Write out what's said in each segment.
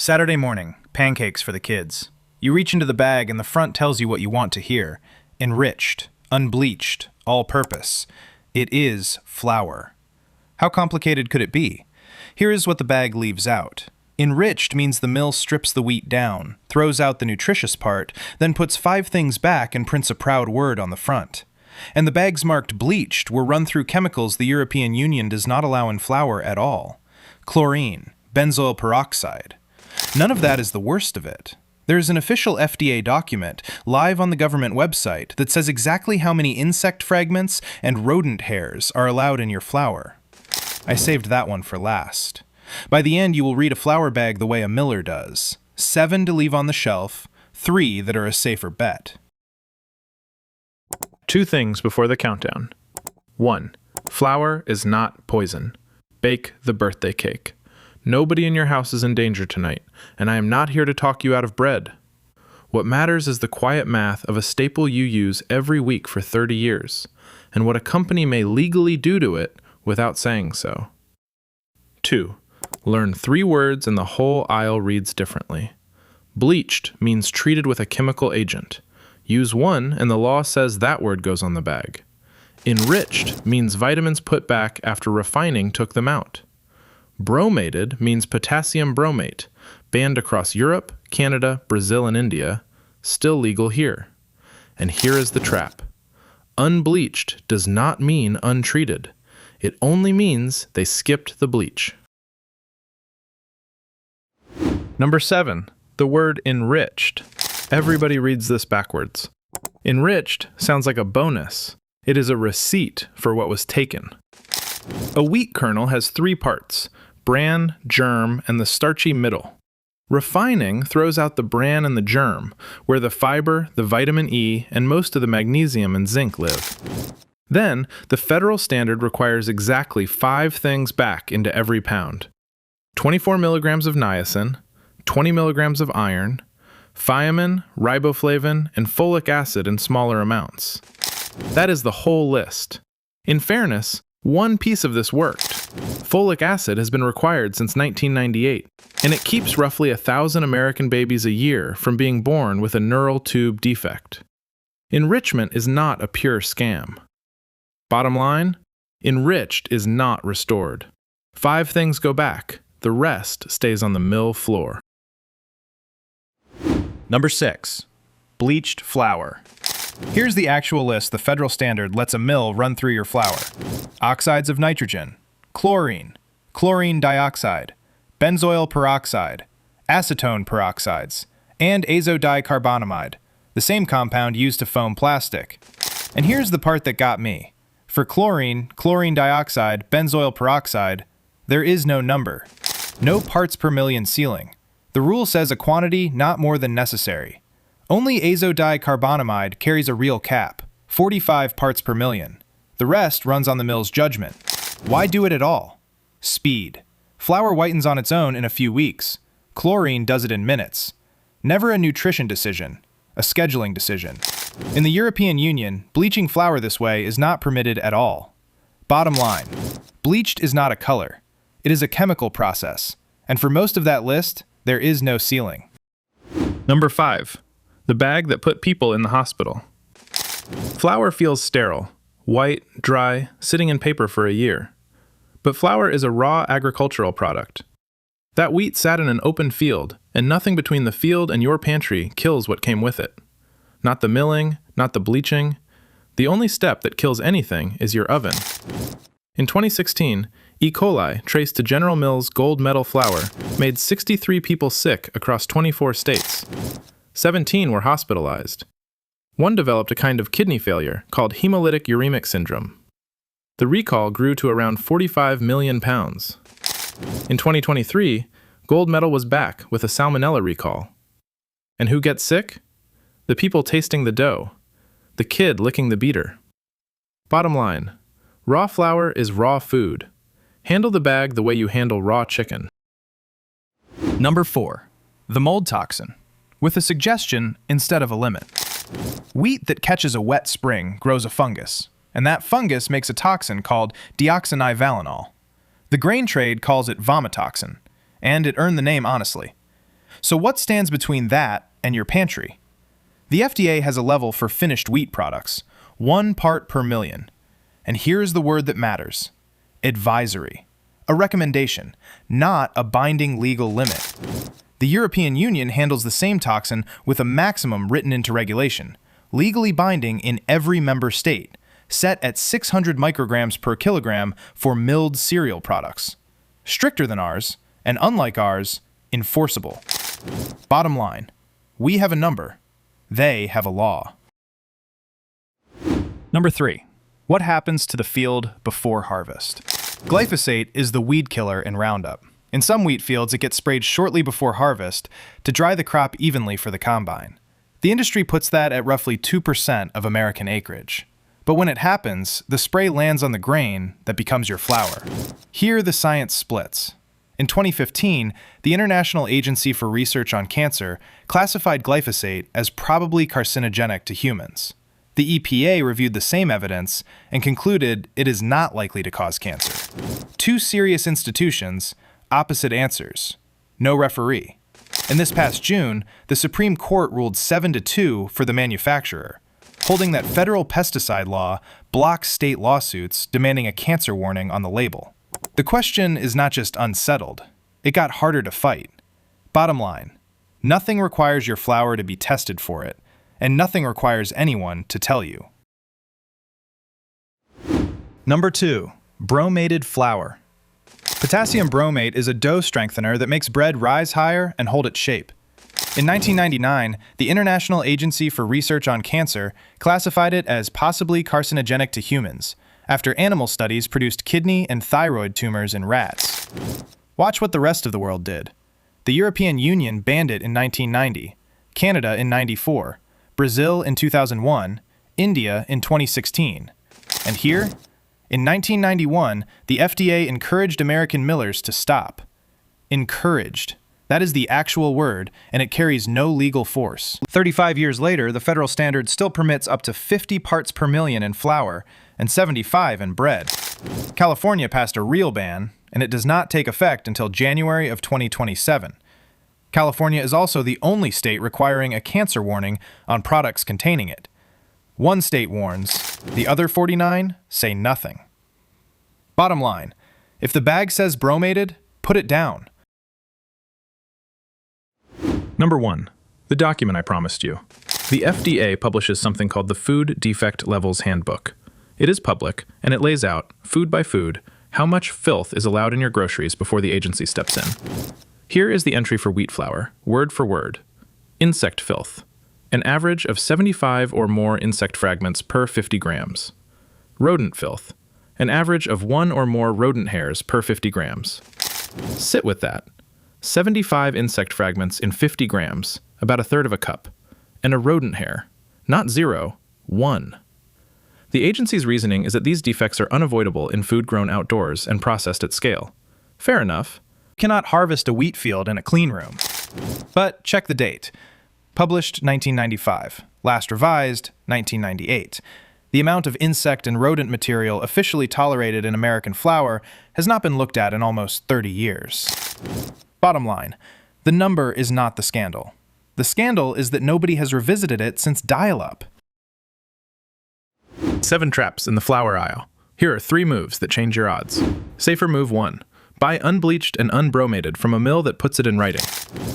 Saturday morning, pancakes for the kids. You reach into the bag and the front tells you what you want to hear. Enriched, unbleached, all-purpose. It is flour. How complicated could it be? Here is what the bag leaves out. Enriched means the mill strips the wheat down, throws out the nutritious part, then puts 5 things back and prints a proud word on the front. And the bags marked bleached were run through chemicals the European Union does not allow in flour at all. Chlorine, benzoyl peroxide. None of that is the worst of it. There is an official FDA document live on the government website that says exactly how many insect fragments and rodent hairs are allowed in your flour. I saved that one for last. By the end, you will read a flour bag the way a miller does. 7 to leave on the shelf, 3 that are a safer bet. 2 things before the countdown. 1. Flour is not poison. Bake the birthday cake. Nobody in your house is in danger tonight, and I am not here to talk you out of bread. What matters is the quiet math of a staple you use every week for 30 years, and what a company may legally do to it without saying so. 2. Learn 3 words and the whole aisle reads differently. Bleached means treated with a chemical agent. Use 1 and the law says that word goes on the bag. Enriched means vitamins put back after refining took them out. Bromated means potassium bromate, banned across Europe, Canada, Brazil, and India, still legal here. And here is the trap. Unbleached does not mean untreated. It only means they skipped the bleach. Number 7. The word enriched. Everybody reads this backwards. Enriched sounds like a bonus. It is a receipt for what was taken. A wheat kernel has 3 parts: bran, germ, and the starchy middle. Refining throws out the bran and the germ, where the fiber, the vitamin E, and most of the magnesium and zinc live. Then, the federal standard requires exactly 5 things back into every pound: 24 milligrams of niacin, 20 milligrams of iron, thiamine, riboflavin, and folic acid in smaller amounts. That is the whole list. In fairness, 1 piece of this worked. Folic acid has been required since 1998, and it keeps roughly 1,000 American babies a year from being born with a neural tube defect. Enrichment is not a pure scam. Bottom line, enriched is not restored. 5 things go back, the rest stays on the mill floor. Number 6. Bleached flour. Here's the actual list the federal standard lets a mill run through your flour. Oxides of nitrogen, chlorine, chlorine dioxide, benzoyl peroxide, acetone peroxides, and azodicarbonamide, the same compound used to foam plastic. And here's the part that got me. For chlorine, chlorine dioxide, benzoyl peroxide, there is no number. No parts per million ceiling. The rule says a quantity not more than necessary. Only azodicarbonamide carries a real cap, 45 parts per million. The rest runs on the mill's judgment. Why do it at all? Speed. Flour whitens on its own in a few weeks. Chlorine does it in minutes. Never a nutrition decision, a scheduling decision. In the European Union, bleaching flour this way is not permitted at all. Bottom line, bleached is not a color. It is a chemical process. And for most of that list, there is no ceiling. Number 5. The bag that put people in the hospital. Flour feels sterile, white, dry, sitting in paper for a year. But flour is a raw agricultural product. That wheat sat in an open field, and nothing between the field and your pantry kills what came with it. Not the milling, not the bleaching. The only step that kills anything is your oven. In 2016, E. coli, traced to General Mills' gold medal flour, made 63 people sick across 24 states. 17 were hospitalized. 1 developed a kind of kidney failure called hemolytic uremic syndrome. The recall grew to around 45 million pounds. In 2023, gold medal was back with a salmonella recall. And who gets sick? The people tasting the dough. The kid licking the beater. Bottom line, raw flour is raw food. Handle the bag the way you handle raw chicken. Number 4. The mold toxin, with a suggestion instead of a limit. Wheat that catches a wet spring grows a fungus, and that fungus makes a toxin called deoxynivalenol. The grain trade calls it vomitoxin, and it earned the name honestly. So what stands between that and your pantry? The FDA has a level for finished wheat products, 1 part per million. And here's the word that matters: advisory. A recommendation, not a binding legal limit. The European Union handles the same toxin with a maximum written into regulation, legally binding in every member state, set at 600 micrograms per kilogram for milled cereal products. Stricter than ours, and unlike ours, enforceable. Bottom line, we have a number, they have a law. Number 3. What happens to the field before harvest? Glyphosate is the weed killer in Roundup. In some wheat fields, it gets sprayed shortly before harvest to dry the crop evenly for the combine. The industry puts that at roughly 2% of American acreage. But when it happens, the spray lands on the grain that becomes your flour. Here, the science splits. In 2015, the International Agency for Research on Cancer classified glyphosate as probably carcinogenic to humans. The EPA reviewed the same evidence and concluded it is not likely to cause cancer. 2 serious institutions, opposite answers. No referee. And this past June, the Supreme Court ruled 7-2 for the manufacturer, holding that federal pesticide law blocks state lawsuits demanding a cancer warning on the label. The question is not just unsettled, it got harder to fight. Bottom line, nothing requires your flour to be tested for it, and nothing requires anyone to tell you. Number 2. Bromated flour. Potassium bromate is a dough strengthener that makes bread rise higher and hold its shape. In 1999, the International Agency for Research on Cancer classified it as possibly carcinogenic to humans, after animal studies produced kidney and thyroid tumors in rats. Watch what the rest of the world did. The European Union banned it in 1990, Canada in 1994, Brazil in 2001, India in 2016. And here, in 1991, the FDA encouraged American millers to stop. Encouraged. That is the actual word, and it carries no legal force. 35 years later, the federal standard still permits up to 50 parts per million in flour and 75 in bread. California passed a real ban, and it does not take effect until January of 2027. California is also the only state requiring a cancer warning on products containing it. One state warns, the other 49 say nothing. Bottom line, if the bag says bromated, put it down. Number 1. The document I promised you. The FDA publishes something called the Food Defect Levels Handbook. It is public, and it lays out, food by food, how much filth is allowed in your groceries before the agency steps in. Here is the entry for wheat flour, word for word. Insect filth. An average of 75 or more insect fragments per 50 grams. Rodent filth. An average of 1 or more rodent hairs per 50 grams. Sit with that. 75 insect fragments in 50 grams, about a third of a cup. And a rodent hair. Not 0, 1. The agency's reasoning is that these defects are unavoidable in food grown outdoors and processed at scale. Fair enough. You cannot harvest a wheat field in a clean room. But check the date. Published 1995. Last revised 1998. The amount of insect and rodent material officially tolerated in American flour has not been looked at in almost 30 years. Bottom line, the number is not the scandal. The scandal is that nobody has revisited it since dial-up. 7 traps in the flour aisle. Here are 3 moves that change your odds. Safer move 1. Buy unbleached and unbromated from a mill that puts it in writing.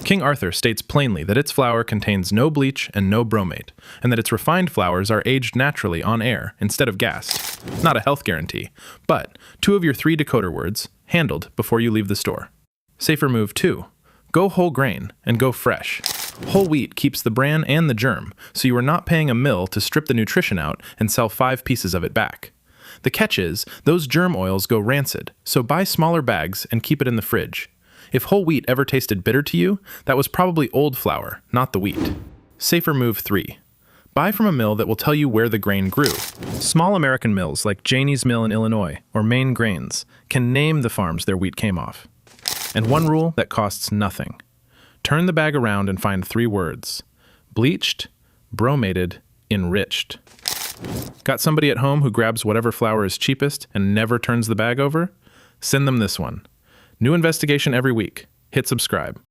King Arthur states plainly that its flour contains no bleach and no bromate, and that its refined flours are aged naturally on air instead of gassed. Not a health guarantee, but 2 of your 3 decoder words, handled before you leave the store. Safer move 2. Go whole grain and go fresh. Whole wheat keeps the bran and the germ, so you are not paying a mill to strip the nutrition out and sell 5 pieces of it back. The catch is, those germ oils go rancid, so buy smaller bags and keep it in the fridge. If whole wheat ever tasted bitter to you, that was probably old flour, not the wheat. Safer move 3. Buy from a mill that will tell you where the grain grew. Small American mills like Janie's Mill in Illinois or Maine Grains can name the farms their wheat came off. And one rule that costs nothing. Turn the bag around and find 3 words. Bleached, bromated, enriched. Got somebody at home who grabs whatever flour is cheapest and never turns the bag over? Send them this one. New investigation every week. Hit subscribe.